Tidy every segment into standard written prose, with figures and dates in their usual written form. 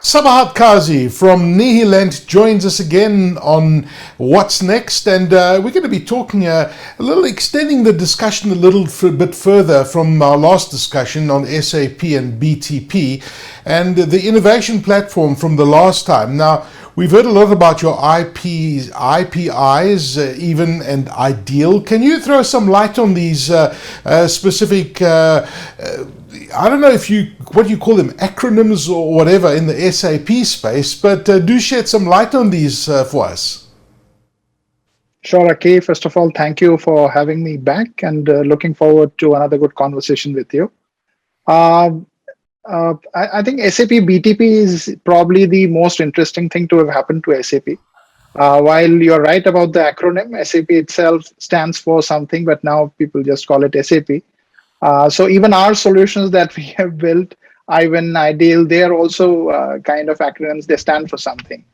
Sabahat Kazi from Nihilent joins us again on What's Next, and we're going to be talking extending the discussion a bit further from our last discussion on SAP and BTP and the innovation platform from the last time. Now, we've heard a lot about your IPs, IPIs, even and ideal. Can you throw some light on these specific I don't know what you call them, acronyms or whatever in the SAP space, but do shed some light on these for us. Sure, Aki. First of all, thank you for having me back and looking forward to another good conversation with you. I think SAP BTP is probably the most interesting thing to have happened to SAP. While you're right about the acronym, SAP itself stands for something, but now people just call it SAP. So even our solutions that we have built, iVEN, Ideal, they are also kind of acronyms. They stand for something.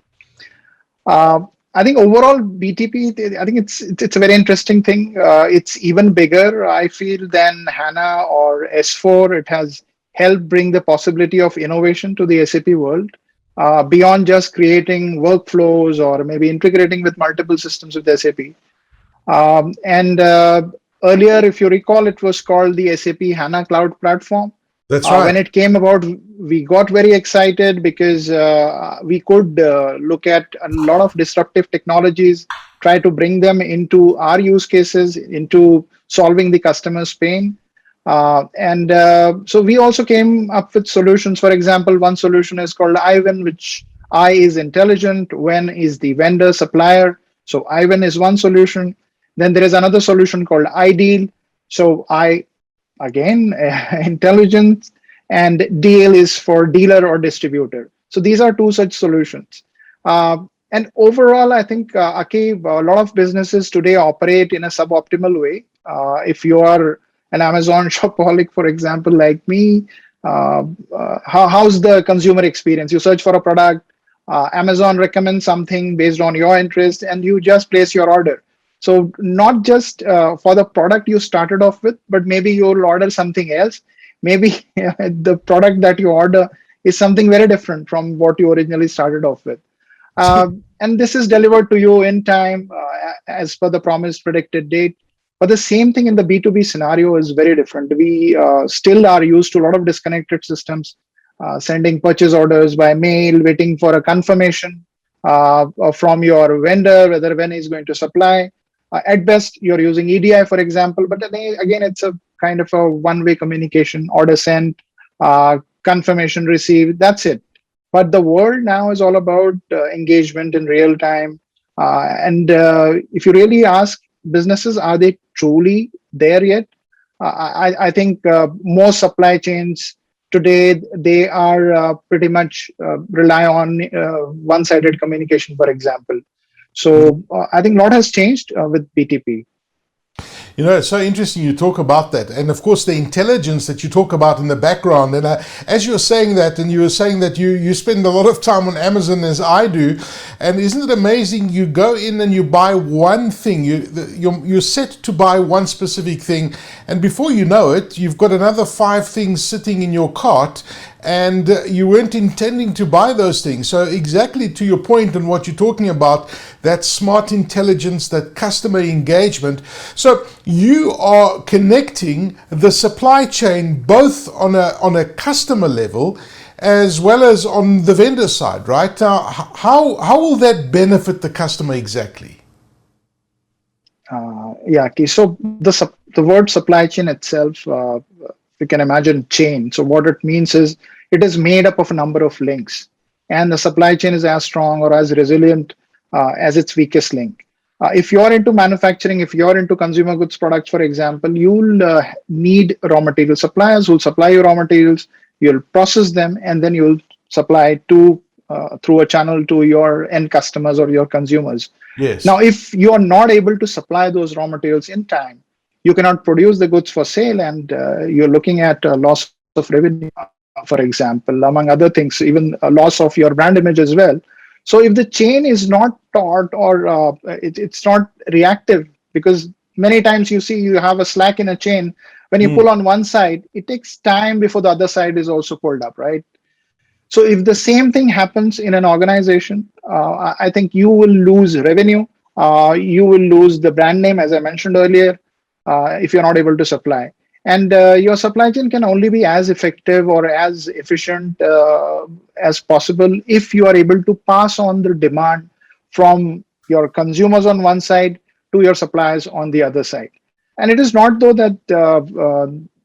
I think overall BTP, I think it's a very interesting thing. It's even bigger, I feel, than HANA or S4. It has helped bring the possibility of innovation to the SAP world beyond just creating workflows or maybe integrating with multiple systems with SAP. And earlier, if you recall, it was called the SAP HANA Cloud Platform. That's right. When it came about, we got very excited because we could look at a lot of disruptive technologies, try to bring them into our use cases, into solving the customer's pain. So we also came up with solutions. For example, one solution is called iVEN, which I is intelligent, VEN is the vendor supplier. So iVEN is one solution. Then there is another solution called Ideal. So again, intelligence, and DL is for dealer or distributor. So these are two such solutions. And overall, I think, Aki, a lot of businesses today operate in a suboptimal way. If you are an Amazon shopaholic, for example, like me, how's the consumer experience? You search for a product, Amazon recommends something based on your interest, and you just place your order. So not just for the product you started off with, but maybe you'll order something else. Maybe the product that you order is something very different from what you originally started off with. And this is delivered to you in time as per the promised predicted date. But the same thing in the B2B scenario is very different. We still are used to a lot of disconnected systems, sending purchase orders by mail, waiting for a confirmation from your vendor, whether when is going to supply. At best, you're using EDI, for example, but then again, it's a kind of a one-way communication, order sent, confirmation received, that's it. But the world now is all about engagement in real time. If you really ask businesses, are they truly there yet? I think most supply chains today, they are pretty much rely on one-sided communication, for example. So I think a lot has changed with BTP. You know, it's so interesting you talk about that. And of course, the intelligence that you talk about in the background. And as you're saying that, and you were saying that you spend a lot of time on Amazon, as I do. And isn't it amazing? You go in and you buy one thing. You're set to buy one specific thing. And before you know it, you've got another 5 things sitting in your cart. And you weren't intending to buy those things. So exactly to your point and what you're talking about, that smart intelligence, that customer engagement. So you are connecting the supply chain both on a customer level as well as on the vendor side, right? Now, how will that benefit the customer exactly? Yeah, okay. So the word supply chain itself, you can imagine chain. So what it means is it is made up of a number of links, and the supply chain is as strong or as resilient as its weakest link. If you're into manufacturing, if you're into consumer goods products, for example, you'll need raw material suppliers who'll supply you raw materials, you'll process them, and then you'll supply to through a channel to your end customers or your consumers. Yes. Now, if you are not able to supply those raw materials in time, you cannot produce the goods for sale, and you're looking at a loss of revenue, for example, among other things, even a loss of your brand image as well. So if the chain is not taut or it's not reactive, because many times you see you have a slack in a chain, when you pull on one side, it takes time before the other side is also pulled up, right? So if the same thing happens in an organization, I think you will lose revenue. You will lose the brand name, as I mentioned earlier, if you're not able to supply. And your supply chain can only be as effective or as efficient as possible if you are able to pass on the demand from your consumers on one side to your suppliers on the other side. And it is not though that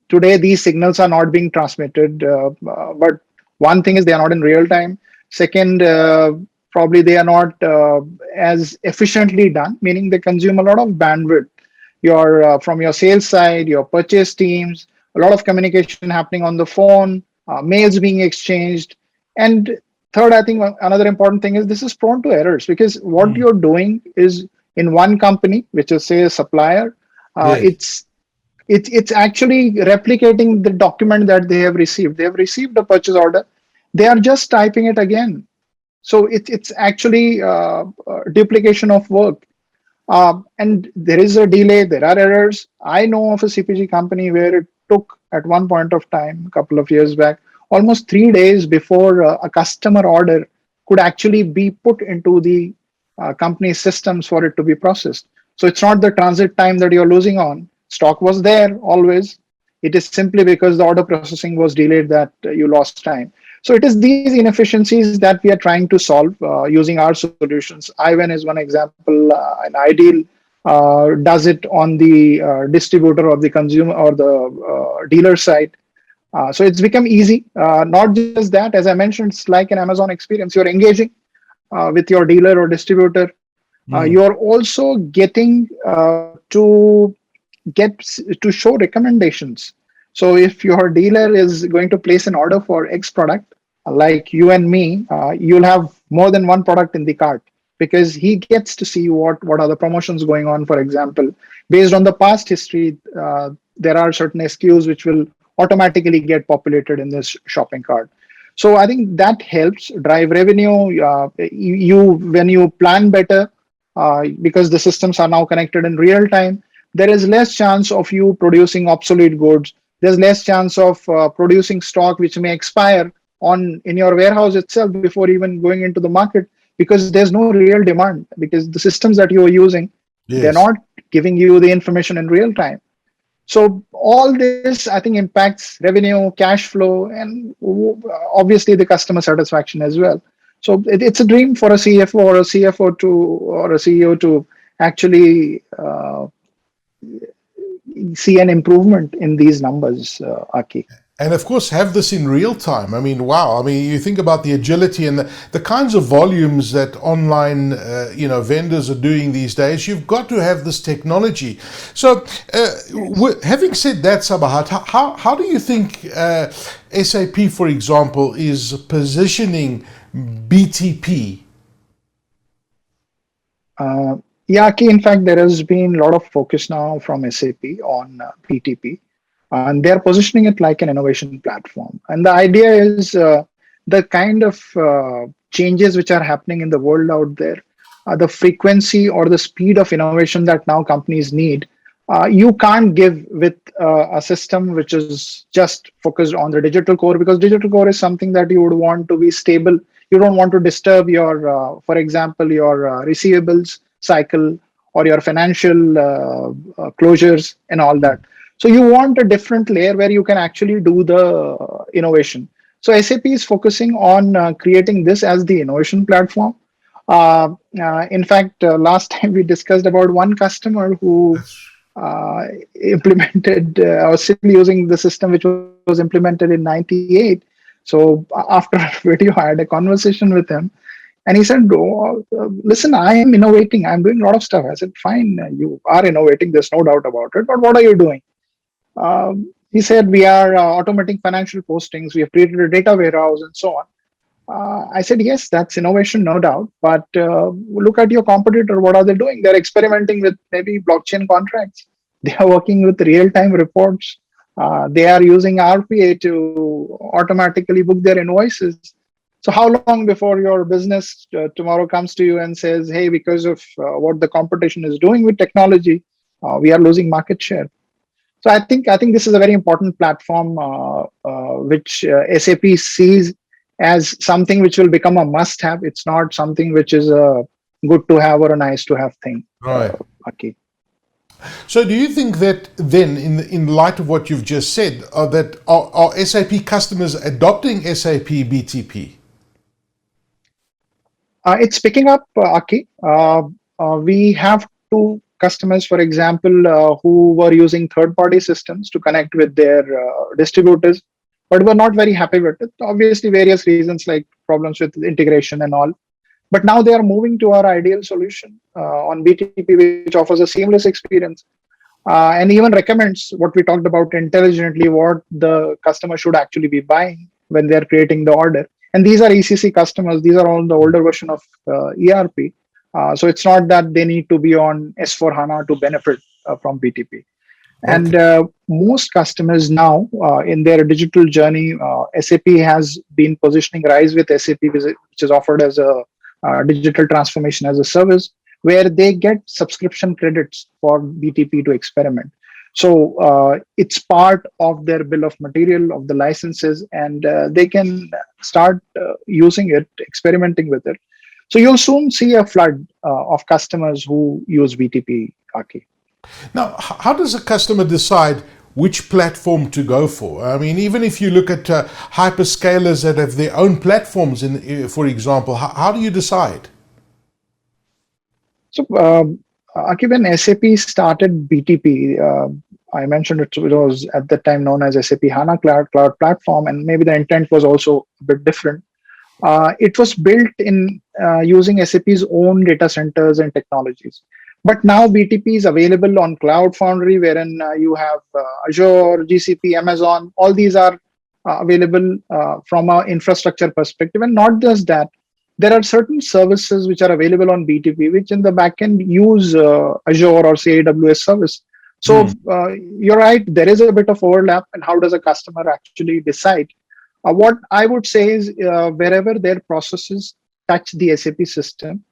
today these signals are not being transmitted, but one thing is they are not in real time. Second, probably they are not as efficiently done, meaning they consume a lot of bandwidth. Your from your sales side, your purchase teams, a lot of communication happening on the phone, mails being exchanged, and third, I think another important thing is this is prone to errors because what Mm. you're doing is in one company, which is say a supplier, Yes. it's actually replicating the document that they have received. They have received a purchase order. They are just typing it again. So it's actually duplication of work. And there is a delay, there are errors. I know of a CPG company where it took at one point of time, a couple of years back, almost 3 days before a customer order could actually be put into the company's systems for it to be processed. So it's not the transit time that you're losing on. Stock was there always. It is simply because the order processing was delayed that you lost time. So it is these inefficiencies that we are trying to solve using our solutions. iVEN is one example. An ideal does it on the distributor or the consumer or the dealer side. So it's become easy. Not just that, as I mentioned, it's like an Amazon experience. You're engaging with your dealer or distributor. Mm. You're also getting get to show recommendations. So if your dealer is going to place an order for X product, like you and me, you'll have more than one product in the cart because he gets to see what are the promotions going on. For example, based on the past history, there are certain SKUs which will automatically get populated in this shopping cart. So I think that helps drive revenue. You when you plan better, because the systems are now connected in real time, there is less chance of you producing obsolete goods. There's less chance of producing stock which may expire on in your warehouse itself before even going into the market because there's no real demand because the systems that you are using, they're Yes. not giving you the information in real time. So all this, I think, impacts revenue, cash flow, and obviously the customer satisfaction as well. So it's a dream for a CFO or a CFO to or a CEO to actually see an improvement in these numbers, Aki. And of course, have this in real time. I mean, wow. I mean, you think about the agility and the kinds of volumes that online, vendors are doing these days. You've got to have this technology. So, Yes. having said that, Sabahat, how do you think SAP, for example, is positioning BTP? Uh, yeah, Aki, in fact, there has been a lot of focus now from SAP on BTP, and they're positioning it like an innovation platform. And the idea is the kind of changes which are happening in the world out there, the frequency or the speed of innovation that now companies need. You can't give with a system which is just focused on the digital core because digital core is something that you would want to be stable. You don't want to disturb your, for example, your receivables cycle or your financial closures and all that. So you want a different layer where you can actually do the innovation. So SAP is focusing on creating this as the innovation platform. In fact, last time we discussed about one customer who That's implemented or still using the system which was implemented in 98. So after a video, I had a conversation with him and he said, oh, listen, I am innovating. I'm doing a lot of stuff. I said, fine, you are innovating. There's no doubt about it. But what are you doing? He said, we are automating financial postings. We have created a data warehouse and so on. I said, yes, that's innovation, no doubt. But look at your competitor. What are they doing? They're experimenting with maybe blockchain contracts. They are working with real time reports. They are using RPA to automatically book their invoices. So, how long before your business tomorrow comes to you and says, hey, because of what the competition is doing with technology, we are losing market share? So I think this is a very important platform which SAP sees as something which will become a must-have. It's not something which is a good to have or a nice to have thing. Right. Okay. So do you think that then, in light of what you've just said, that are SAP customers adopting SAP BTP? It's picking up, Aki. We have two customers, for example, who were using third-party systems to connect with their distributors, but were not very happy with it. Obviously, various reasons like problems with integration and all. But now they are moving to our ideal solution on BTP, which offers a seamless experience and even recommends what we talked about intelligently, what the customer should actually be buying when they're creating the order. And these are ECC customers. These are all the older version of ERP. So it's not that they need to be on S4 HANA to benefit from BTP. And Okay. most customers now in their digital journey, SAP has been positioning RISE with SAP, which is offered as a digital transformation as a service, where they get subscription credits for BTP to experiment. So it's part of their bill of material of the licenses, and they can start using it, experimenting with it. So you'll soon see a flood of customers who use BTP, Aki. Now, how does a customer decide which platform to go for? I mean, even if you look at hyperscalers that have their own platforms, for example, how do you decide? So, Aki, when SAP started BTP, I mentioned it was at the time known as SAP HANA Cloud Platform, and maybe the intent was also a bit different. It was built in using SAP's own data centers and technologies. But now BTP is available on Cloud Foundry, wherein you have Azure, GCP, Amazon. All these are available from an infrastructure perspective. And not just that, there are certain services which are available on BTP, which in the backend use Azure or say AWS service. So you're right, there is a bit of overlap. And how does a customer actually decide? What I would say is wherever their processes touch the SAP system,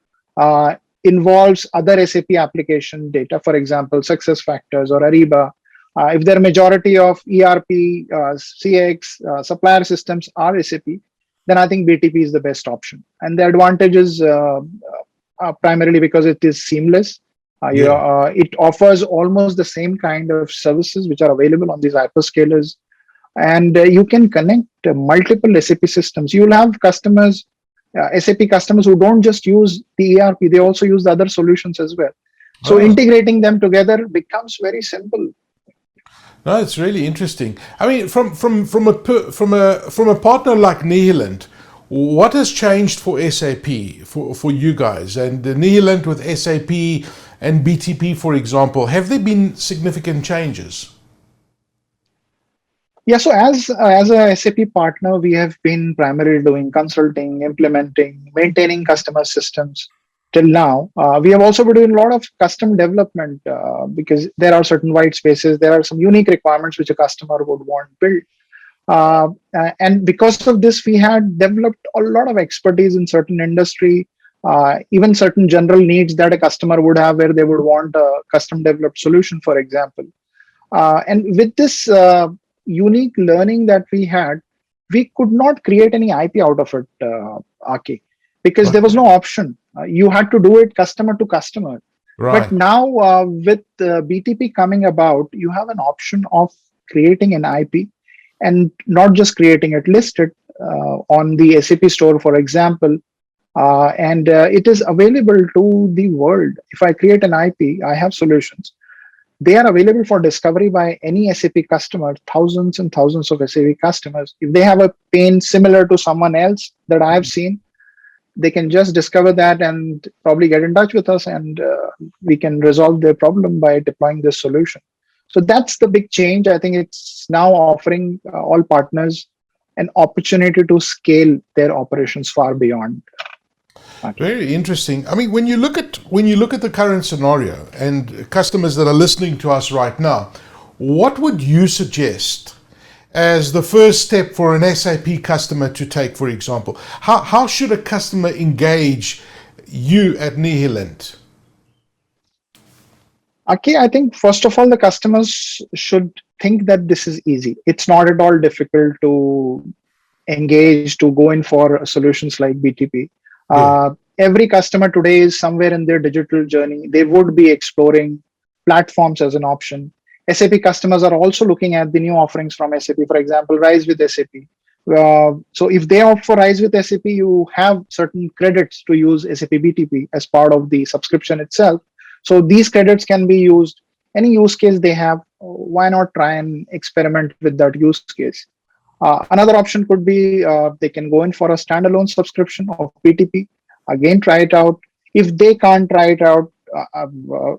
involves other SAP application data, for example, success factors or Ariba. If their majority of ERP, CX, supplier systems are SAP, then I think BTP is the best option. And the advantage is primarily because it is seamless. It offers almost the same kind of services which are available on these hyperscalers. And you can connect multiple SAP systems. You'll have customers, SAP customers who don't just use the ERP, they also use the other solutions as well. So integrating them together becomes very simple. No, it's really interesting. I mean, from a partner like Nihilent, what has changed for SAP for you guys and Nihilent with SAP and BTP, for example? Have there been significant changes? Yeah, so as a SAP partner, we have been primarily doing consulting, implementing, maintaining customer systems till now. We have also been doing a lot of custom development because there are certain white spaces, there are some unique requirements which a customer would want built. And because of this, we had developed a lot of expertise in certain industry, even certain general needs that a customer would have where they would want a custom developed solution, for example. And with this unique learning that we had, we could not create any IP out of it, Aki, because there was no option. You had to do it customer to customer. Right. But now with BTP coming about, you have an option of creating an IP and not just creating it, listed on the SAP store, for example. And it is available to the world. If I create an IP, I have solutions. They are available for discovery by any SAP customer, thousands and thousands of SAP customers. If they have a pain similar to someone else that I have seen, they can just discover that and probably get in touch with us, and we can resolve their problem by deploying this solution. So that's the big change. I think it's now offering all partners an opportunity to scale their operations far beyond. Very interesting. I mean, when you look at the current scenario and customers that are listening to us right now, what would you suggest as the first step for an SAP customer to take, for example? How should a customer engage you at Nihilent? Okay, I think first of all, the customers should think that this is easy. It's not at all difficult to engage to go in for solutions like BTP. Yeah. Every customer today is somewhere in their digital journey. They would be exploring platforms as an option. SAP customers are also looking at the new offerings from SAP, for example, Rise with SAP. So if they opt for Rise with SAP, you have certain credits to use SAP BTP as part of the subscription itself. So these credits can be used. Any use case they have, why not try and experiment with that use case? Another option could be they can go in for a standalone subscription of BTP. Again, try it out. If they can't try it out,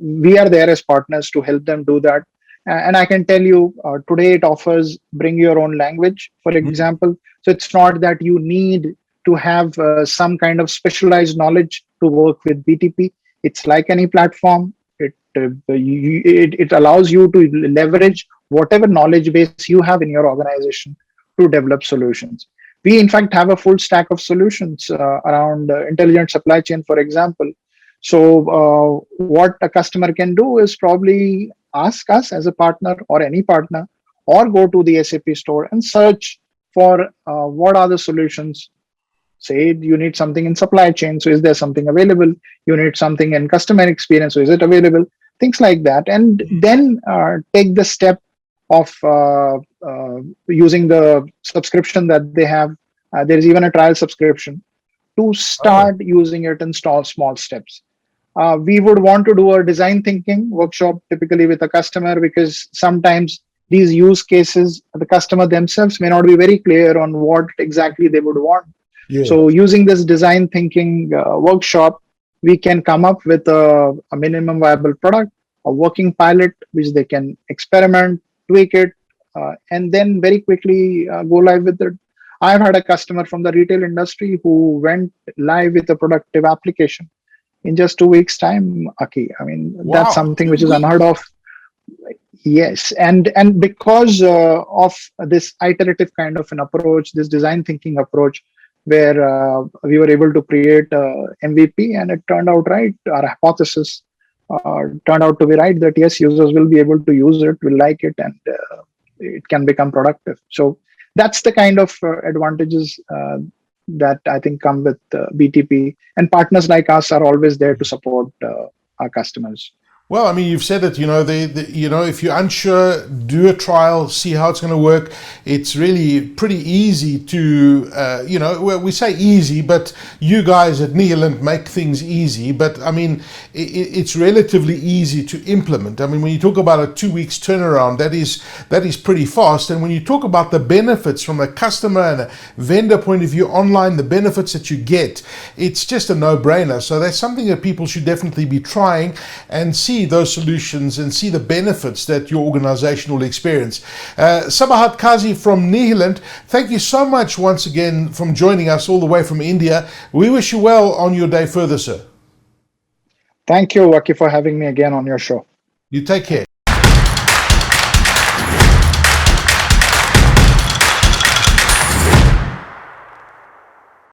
we are there as partners to help them do that. And I can tell you today it offers bring your own language, for example. So it's not that you need to have some kind of specialized knowledge to work with BTP. It's like any platform. It allows you to leverage whatever knowledge base you have in your organization to develop solutions. We, in fact, have a full stack of solutions around intelligent supply chain, for example. So what a customer can do is probably ask us as a partner or any partner, or go to the SAP store and search for what are the solutions. Say you need something in supply chain, so is there something available? You need something in customer experience, so is it available? Things like that, and then take the step of using the subscription that they have. There is even a trial subscription to start using it in small steps. We would want to do a design thinking workshop typically with a customer, because sometimes these use cases, the customer themselves may not be very clear on what exactly they would want. Yeah. So using this design thinking workshop, we can come up with a minimum viable product, a working pilot, which they can experiment, tweak it, and then very quickly go live with it. I've had a customer from the retail industry who went live with a productive application in just 2 weeks' time, Aki. I mean, Wow, that's something 2 which is weeks. unheard of. Yes, and because of this iterative kind of an approach, this design thinking approach, where we were able to create MVP, and it turned out right. Our hypothesis turned out to be right, that yes, users will be able to use it, will like it, and it can become productive. So that's the kind of advantages that I think come with BTP, and partners like us are always there to support our customers. Well, I mean, you've said it, if you're unsure, do a trial, see how it's going to work. It's really pretty easy to, well, we say easy, but you guys at Nihilent make things easy. But I mean, it's relatively easy to implement. I mean, when you talk about a 2 weeks turnaround, that is pretty fast. And when you talk about the benefits from a customer and a vendor point of view online, the benefits that you get, it's just a no-brainer. So that's something that people should definitely be trying and see those solutions and see the benefits that your organization will experience. Sabahat Kazi from Nihilent, thank you so much once again from joining us all the way from India. We wish you well on your day further, sir. Thank you, Waki, for having me again on your show. You take care.